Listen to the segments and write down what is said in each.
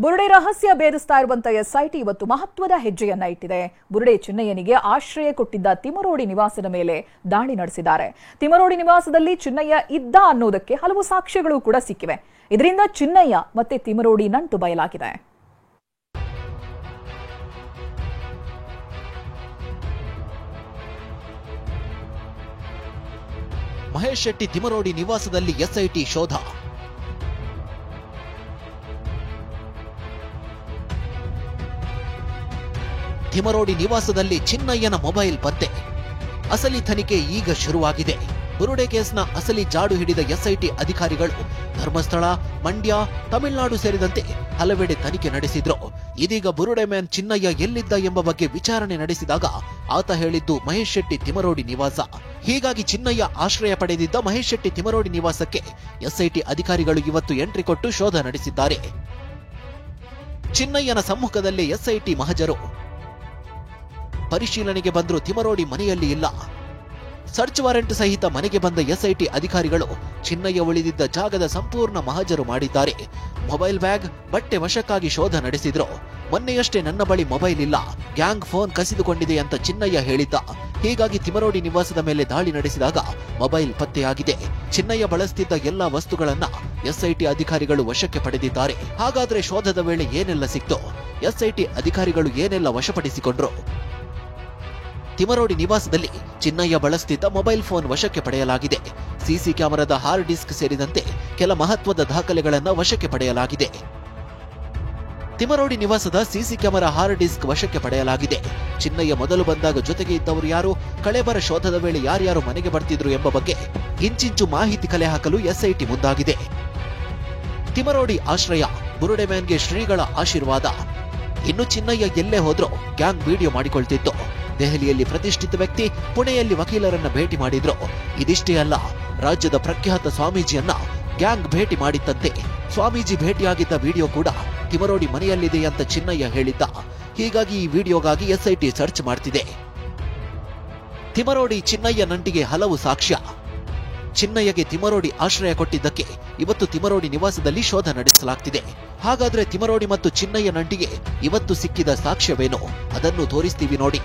ಬುರುಡೆ ರಹಸ್ಯ ಭೇದಿಸ್ತಾ ಇರುವಂತ ಎಸ್ಐಟಿ ಇವತ್ತು ಮಹತ್ವದ ಹೆಜ್ಜೆಯನ್ನ ಇಟ್ಟಿದೆ. ಬುರುಡೆ ಚಿನ್ನಯ್ಯನಿಗೆ ಆಶ್ರಯ ಕೊಟ್ಟಿದ್ದ ತಿಮರೋಡಿ ನಿವಾಸದ ಮೇಲೆ ದಾಳಿ ನಡೆಸಿದ್ದಾರೆ. ತಿಮರೋಡಿ ನಿವಾಸದಲ್ಲಿ ಚಿನ್ನಯ್ಯ ಇದ್ದ ಅನ್ನೋದಕ್ಕೆ ಹಲವು ಸಾಕ್ಷ್ಯಗಳು ಕೂಡ ಸಿಕ್ಕಿವೆ. ಇದರಿಂದ ಚಿನ್ನಯ್ಯ ಮತ್ತೆ ತಿಮರೋಡಿ ನಂಟು ಬಯಲಾಗಿದೆ. ಮಹೇಶ್ ಶೆಟ್ಟಿ ತಿಮರೋಡಿ ನಿವಾಸದಲ್ಲಿ ಎಸ್ಐಟಿ ಶೋಧ. ತಿಮರೋಡಿ ನಿವಾಸದಲ್ಲಿ ಚಿನ್ನಯ್ಯನ ಮೊಬೈಲ್ ಪತ್ತೆ. ಅಸಲಿ ತನಿಖೆ ಈಗ ಶುರುವಾಗಿದೆ. ಬುರುಡೆ ಕೇಸ್ನ ಅಸಲಿ ಜಾಡು ಹಿಡಿದ ಎಸ್ಐಟಿ ಅಧಿಕಾರಿಗಳು ಧರ್ಮಸ್ಥಳ, ಮಂಡ್ಯ, ತಮಿಳುನಾಡು ಸೇರಿದಂತೆ ಹಲವೆಡೆ ತನಿಖೆ ನಡೆಸಿದ್ರು. ಇದೀಗ ಬುರುಡೆ ಮ್ಯಾನ್ ಚಿನ್ನಯ್ಯ ಎಲ್ಲಿದ್ದ ಎಂಬ ಬಗ್ಗೆ ವಿಚಾರಣೆ ನಡೆಸಿದಾಗ ಆತ ಹೇಳಿದ್ದು ಮಹೇಶ್ ಶೆಟ್ಟಿ ತಿಮರೋಡಿ ನಿವಾಸ. ಹೀಗಾಗಿ ಚಿನ್ನಯ್ಯ ಆಶ್ರಯ ಪಡೆದಿದ್ದ ಮಹೇಶ್ ಶೆಟ್ಟಿ ತಿಮರೋಡಿ ನಿವಾಸಕ್ಕೆ ಎಸ್ಐಟಿ ಅಧಿಕಾರಿಗಳು ಇವತ್ತು ಎಂಟ್ರಿ ಕೊಟ್ಟು ಶೋಧ ನಡೆಸಿದ್ದಾರೆ. ಚಿನ್ನಯ್ಯನ ಸಮ್ಮುಖದಲ್ಲೇ ಎಸ್ಐಟಿ ಮಹಜರು. ಪರಿಶೀಲನೆಗೆ ಬಂದರೂ ತಿಮರೋಡಿ ಮನೆಯಲ್ಲಿ ಇಲ್ಲ. ಸರ್ಚ್ ವಾರೆಂಟ್ ಸಹಿತ ಮನೆಗೆ ಬಂದ ಎಸ್ಐಟಿ ಅಧಿಕಾರಿಗಳು ಚಿನ್ನಯ್ಯ ಉಳಿದಿದ್ದ ಜಾಗದ ಸಂಪೂರ್ಣ ಮಹಜರು ಮಾಡಿದ್ದಾರೆ. ಮೊಬೈಲ್ ಬ್ಯಾಗ್, ಬಟ್ಟೆ ವಶಕ್ಕಾಗಿ ಶೋಧ ನಡೆಸಿದ್ರು. ಮೊನ್ನೆಯಷ್ಟೇ ನನ್ನ ಬಳಿ ಮೊಬೈಲ್ ಇಲ್ಲ, ಗ್ಯಾಂಗ್ ಫೋನ್ ಕಸಿದುಕೊಂಡಿದೆ ಅಂತ ಚಿನ್ನಯ್ಯ ಹೇಳಿದ್ದ. ಹೀಗಾಗಿ ತಿಮರೋಡಿ ನಿವಾಸದ ಮೇಲೆ ದಾಳಿ ನಡೆಸಿದಾಗ ಮೊಬೈಲ್ ಪತ್ತೆಯಾಗಿದೆ. ಚಿನ್ನಯ್ಯ ಬಳಸುತ್ತಿದ್ದ ಎಲ್ಲಾ ವಸ್ತುಗಳನ್ನ ಎಸ್ಐಟಿ ಅಧಿಕಾರಿಗಳು ವಶಕ್ಕೆ ಪಡೆದಿದ್ದಾರೆ. ಹಾಗಾದ್ರೆ ಶೋಧದ ವೇಳೆ ಏನೆಲ್ಲ ಸಿಕ್ತು? ಎಸ್ಐಟಿ ಅಧಿಕಾರಿಗಳು ಏನೆಲ್ಲ ವಶಪಡಿಸಿಕೊಂಡ್ರು? ತಿಮರೋಡಿ ನಿವಾಸದಲ್ಲಿ ಚಿನ್ನಯ್ಯ ಬಳಸುತ್ತಿದ್ದ ಮೊಬೈಲ್ ಫೋನ್ ವಶಕ್ಕೆ ಪಡೆಯಲಾಗಿದೆ. ಸಿಸಿ ಕ್ಯಾಮೆರಾದ ಹಾರ್ಡ್ ಡಿಸ್ಕ್ ಸೇರಿದಂತೆ ಕೆಲ ಮಹತ್ವದ ದಾಖಲೆಗಳನ್ನು ವಶಕ್ಕೆ ಪಡೆಯಲಾಗಿದೆ. ತಿಮರೋಡಿ ನಿವಾಸದ ಸಿಸಿ ಕ್ಯಾಮೆರಾ ಹಾರ್ಡ್ ಡಿಸ್ಕ್ ವಶಕ್ಕೆ ಪಡೆಯಲಾಗಿದೆ. ಚಿನ್ನಯ್ಯ ಮೊದಲು ಬಂದಾಗ ಜೊತೆಗೆ ಇದ್ದವರು ಯಾರು, ಕಳೆಬರ ಶೋಧದ ವೇಳೆ ಯಾರ್ಯಾರು ಮನೆಗೆ ಬರ್ತಿದ್ರು ಎಂಬ ಬಗ್ಗೆ ಇಂಚಿಂಚು ಮಾಹಿತಿ ಕಲೆ ಹಾಕಲು ಎಸ್ಐಟಿ ಮುಂದಾಗಿದೆ. ತಿಮರೋಡಿ ಆಶ್ರಯ, ಬುರುಡೆ ಮ್ಯಾನ್ಗೆ ಶ್ರೀಗಳ ಆಶೀರ್ವಾದ. ಇನ್ನು ಚಿನ್ನಯ್ಯ ಎಲ್ಲೇ ಹೋದ್ರೂ ಗ್ಯಾಂಗ್ ವಿಡಿಯೋ ಮಾಡಿಕೊಳ್ತಿತ್ತು. ದೆಹಲಿಯಲ್ಲಿ ಪ್ರತಿಷ್ಠಿತ ವ್ಯಕ್ತಿ, ಪುಣೆಯಲ್ಲಿ ವಕೀಲರನ್ನ ಭೇಟಿ ಮಾಡಿದ್ರು. ಇದಿಷ್ಟೇ ಅಲ್ಲ, ರಾಜ್ಯದ ಪ್ರಖ್ಯಾತ ಸ್ವಾಮೀಜಿಯನ್ನ ಗ್ಯಾಂಗ್ ಭೇಟಿ ಮಾಡಿತ್ತಂತೆ. ಸ್ವಾಮೀಜಿ ಭೇಟಿಯಾಗಿದ್ದ ವಿಡಿಯೋ ಕೂಡ ತಿಮರೋಡಿ ಮನೆಯಲ್ಲಿದೆ ಅಂತ ಚಿನ್ನಯ್ಯ ಹೇಳಿದ್ದ. ಹೀಗಾಗಿ ಈ ವಿಡಿಯೋಗಾಗಿ ಎಸ್ಐಟಿ ಸರ್ಚ್ ಮಾಡ್ತಿದೆ. ತಿಮರೋಡಿ ಚಿನ್ನಯ್ಯ ನಂಟಿಗೆ ಹಲವು ಸಾಕ್ಷ್ಯ. ಚಿನ್ನಯ್ಯಗೆ ತಿಮರೋಡಿ ಆಶ್ರಯ ಕೊಟ್ಟಿದ್ದಕ್ಕೆ ಇವತ್ತು ತಿಮರೋಡಿ ನಿವಾಸದಲ್ಲಿ ಶೋಧ ನಡೆಸಲಾಗ್ತಿದೆ. ಹಾಗಾದ್ರೆ ತಿಮರೋಡಿ ಮತ್ತು ಚಿನ್ನಯ್ಯ ನಂಟಿಗೆ ಇವತ್ತು ಸಿಕ್ಕಿದ ಸಾಕ್ಷ್ಯವೇನು? ಅದನ್ನು ತೋರಿಸ್ತೀವಿ ನೋಡಿ.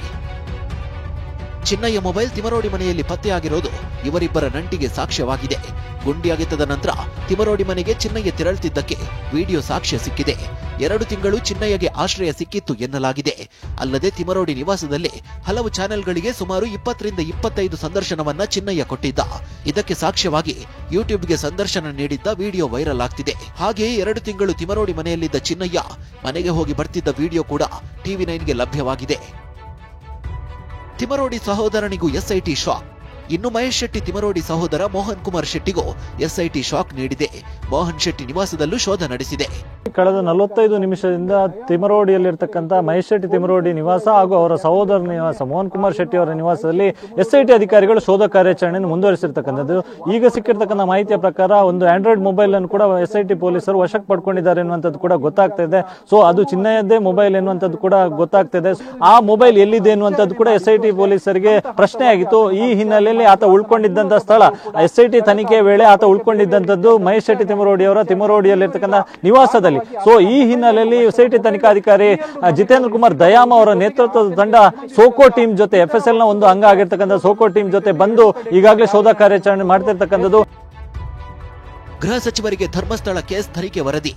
ಚಿನ್ನಯ್ಯ ಮೊಬೈಲ್ ತಿಮರೋಡಿ ಮನೆಯಲ್ಲಿ ಪತ್ತೆಯಾಗಿರೋದು ಇವರಿಬ್ಬರ ನಂಟಿಗೆ ಸಾಕ್ಷ್ಯವಾಗಿದೆ. ಗುಂಡಿ ಅಗೆತದ ನಂತರ ತಿಮರೋಡಿ ಮನೆಗೆ ಚಿನ್ನಯ್ಯ ತೆರಳುತ್ತಿದ್ದಕ್ಕೆ ವಿಡಿಯೋ ಸಾಕ್ಷ್ಯ ಸಿಕ್ಕಿದೆ. 2 ತಿಂಗಳು ಚಿನ್ನಯ್ಯಗೆ ಆಶ್ರಯ ಸಿಕ್ಕಿತ್ತು ಎನ್ನಲಾಗಿದೆ. ಅಲ್ಲದೆ ತಿಮರೋಡಿ ನಿವಾಸದಲ್ಲಿ ಹಲವು ಚಾನೆಲ್ಗಳಿಗೆ ಸುಮಾರು 20 ರಿಂದ 25 ಸಂದರ್ಶನವನ್ನ ಚಿನ್ನಯ್ಯ ಕೊಟ್ಟಿದ್ದ. ಇದಕ್ಕೆ ಸಾಕ್ಷ್ಯವಾಗಿ ಯೂಟ್ಯೂಬ್ಗೆ ಸಂದರ್ಶನ ನೀಡಿದ್ದ ವಿಡಿಯೋ ವೈರಲ್ ಆಗ್ತಿದೆ. ಹಾಗೆಯೇ 2 ತಿಂಗಳು ತಿಮರೋಡಿ ಮನೆಯಲ್ಲಿದ್ದ ಚಿನ್ನಯ್ಯ ಮನೆಗೆ ಹೋಗಿ ಬರ್ತಿದ್ದ ವಿಡಿಯೋ ಕೂಡ TV9ಗೆ ಲಭ್ಯವಾಗಿದೆ. ತಿಮರೋಡಿ ಸಹೋದರನಿಗೂ ಎಸ್ಐಟಿ ಶಾಕ್. ಇನ್ನು ಮಹೇಶ್ ಶೆಟ್ಟಿ ತಿಮರೋಡಿ ಸಹೋದರ ಮೋಹನ್ ಕುಮಾರ್ ಶೆಟ್ಟಿಗೂ ಎಸ್ಐಟಿ ಶಾಕ್ ನೀಡಿದೆ. ಮೋಹನ್ ಶೆಟ್ಟಿ ನಿವಾಸದಲ್ಲೂ ಶೋಧ ನಡೆಸಿದೆ. ಕಳೆದ 45 ನಿಮಿಷದಿಂದ ತಿಮರೋಡಿಯಲ್ಲಿರ್ತಕ್ಕಂಥ ಮಹೇಶ್ ಶೆಟ್ಟಿ ತಿಮರೋಡಿ ನಿವಾಸ ಹಾಗೂ ಅವರ ಸಹೋದರ ನಿವಾಸ ಮೋಹನ್ ಕುಮಾರ್ ಶೆಟ್ಟಿ ಅವರ ನಿವಾಸದಲ್ಲಿ ಎಸ್ಐಟಿ ಅಧಿಕಾರಿಗಳು ಶೋಧ ಕಾರ್ಯಾಚರಣೆಯನ್ನು ಮುಂದುವರಿಸಿರ್ತಕ್ಕಂಥದ್ದು. ಈಗ ಸಿಕ್ಕಿರ್ತಕ್ಕಂಥ ಮಾಹಿತಿಯ ಪ್ರಕಾರ ಒಂದು ಆಂಡ್ರಾಯ್ಡ್ ಮೊಬೈಲ್ ಅನ್ನು ಕೂಡ ಎಸ್ಐಟಿ ಪೊಲೀಸರು ವಶಕ್ಕೆ ಪಡ್ಕೊಂಡಿದ್ದಾರೆ ಎನ್ನುವಂಥದ್ದು ಕೂಡ ಗೊತ್ತಾಗ್ತಾ ಇದೆ. ಸೊ ಅದು ಚಿನ್ನಯ್ಯದ್ದೇ ಮೊಬೈಲ್ ಎನ್ನುವಂಥದ್ದು ಕೂಡ ಗೊತ್ತಾಗ್ತಾ ಇದೆ. ಆ ಮೊಬೈಲ್ ಎಲ್ಲಿದೆ ಎನ್ನುವಂಥದ್ದು ಕೂಡ ಎಸ್ಐಟಿ ಪೊಲೀಸರಿಗೆ ಪ್ರಶ್ನೆ ಆಗಿತ್ತು. ಈ ಹಿನ್ನೆಲೆಯಲ್ಲಿ ಆತ ಉಳ್ಕೊಂಡಿದ್ದಂತ ಸ್ಥಳ, ಎಸ್ಐಟಿ ತನಿಖೆ ವೇಳೆ ಆತ ಉಳ್ಕೊಂಡಿದ್ದಂಥದ್ದು ಮಹೇಶ್ ಶೆಟ್ಟಿ ತಿಮರೋಡಿ ಅವರ ತಿಮರೋಡಿಯಲ್ಲಿರ್ತಕ್ಕಂಥ ನಿವಾಸದಲ್ಲಿ. ಸೊ ಈ ಹಿನ್ನೆಲೆಯಲ್ಲಿ ಎಸ್ಐಟಿ ತನಿಖಾಧಿಕಾರಿ ಜಿತೇಂದ್ರ ಕುಮಾರ್ ದಯಾಮ ಅವರ ನೇತೃತ್ವದ ತಂಡ ಸೋಕೋ ಟೀಮ್ ಜೊತೆ, FSL ನ ಒಂದು ಅಂಗ ಆಗಿರ್ತಕ್ಕಂಥ ಸೋಕೋ ಟೀಮ್ ಜೊತೆ ಬಂದು ಈಗಾಗಲೇ ಶೋಧ ಕಾರ್ಯಾಚರಣೆ ಮಾಡ್ತಿರ್ತಕ್ಕಂಥದ್ದು. ಗೃಹ ಸಚಿವರಿಗೆ ಧರ್ಮಸ್ಥಳ ಕೇಸ್ ತನಿಖೆ ವರದಿ.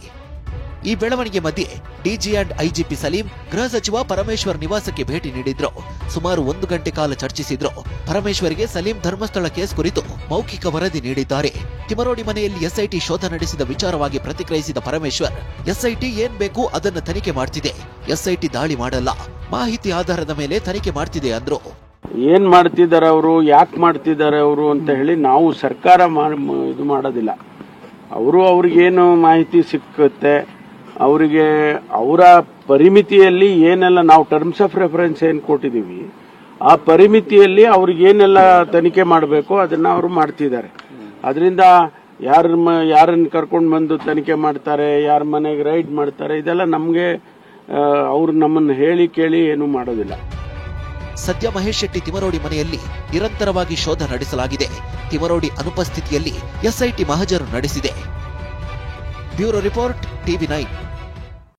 ಈ ಬೆಳವಣಿಗೆ ಮಧ್ಯೆ ಡಿಜಿ ಅಂಡ್ ಐಜಿಪಿ ಸಲೀಂ ಗೃಹ ಸಚಿವ ಪರಮೇಶ್ವರ್ ನಿವಾಸಕ್ಕೆ ಭೇಟಿ ನೀಡಿದ್ರು. ಸುಮಾರು 1 ಗಂಟೆ ಕಾಲ ಚರ್ಚಿಸಿದ್ರು. ಪರಮೇಶ್ವರ್ಗೆ ಸಲೀಂ ಧರ್ಮಸ್ಥಳ ಕೇಸ್ ಕುರಿತು ಮೌಖಿಕ ವರದಿ ನೀಡಿದ್ದಾರೆ. ತಿಮರೋಡಿ ಮನೆಯಲ್ಲಿ ಎಸ್ಐಟಿ ಶೋಧ ನಡೆಸಿದ ವಿಚಾರವಾಗಿ ಪ್ರತಿಕ್ರಿಯಿಸಿದ ಪರಮೇಶ್ವರ್, ಎಸ್ಐಟಿ ಏನ್ ಬೇಕು ಅದನ್ನ ತನಿಖೆ ಮಾಡ್ತಿದೆ, ಎಸ್ಐಟಿ ದಾಳಿ ಮಾಡಲ್ಲ, ಮಾಹಿತಿ ಆಧಾರದ ಮೇಲೆ ತನಿಖೆ ಮಾಡ್ತಿದೆ ಅಂದ್ರು. ಏನ್ ಮಾಡ್ತಿದ್ದಾರೆ ಅವರು, ಯಾಕೆ ಮಾಡ್ತಿದ್ದಾರೆ ಅವರು ಅಂತ ಹೇಳಿ ನಾವು ಸರ್ಕಾರ ಇದು ಮಾಡೋದಿಲ್ಲ. ಅವ್ರಿಗೇನು ಮಾಹಿತಿ ಸಿಕ್ಕುತ್ತೆ, ಅವರಿಗೆ ಅವರ ಪರಿಮಿತಿಯಲ್ಲಿ ಏನೆಲ್ಲ ನಾವು ಟರ್ಮ್ಸ್ ಆಫ್ ರೆಫರೆನ್ಸ್ ಏನ್ ಕೊಟ್ಟಿದೀವಿ ಆ ಪರಿಮಿತಿಯಲ್ಲಿ ಅವ್ರಿಗೇನೆಲ್ಲ ತನಿಖೆ ಮಾಡಬೇಕು ಅದನ್ನ ಅವರು ಮಾಡ್ತಿದ್ದಾರೆ. ಅದರಿಂದ ಯಾರನ್ನ ಕರ್ಕೊಂಡು ಬಂದು ತನಿಖೆ ಮಾಡ್ತಾರೆ, ಯಾರ ಮನೆಗೆ ರೈಡ್ ಮಾಡ್ತಾರೆ, ಇದೆಲ್ಲ ನಮ್ಗೆ ಅವ್ರು ನಮ್ಮನ್ನು ಹೇಳಿ ಕೇಳಿ ಏನು ಮಾಡೋದಿಲ್ಲ. ಸದ್ಯ ಮಹೇಶ್ ಶೆಟ್ಟಿ ತಿಮರೋಡಿ ಮನೆಯಲ್ಲಿ ನಿರಂತರವಾಗಿ ಶೋಧ ನಡೆಸಲಾಗಿದೆ. ತಿಮರೋಡಿ ಅನುಪಸ್ಥಿತಿಯಲ್ಲಿ ಎಸ್ಐಟಿ ಮಹಜರು ನಡೆಸಿದೆ. Bureau report, TV9.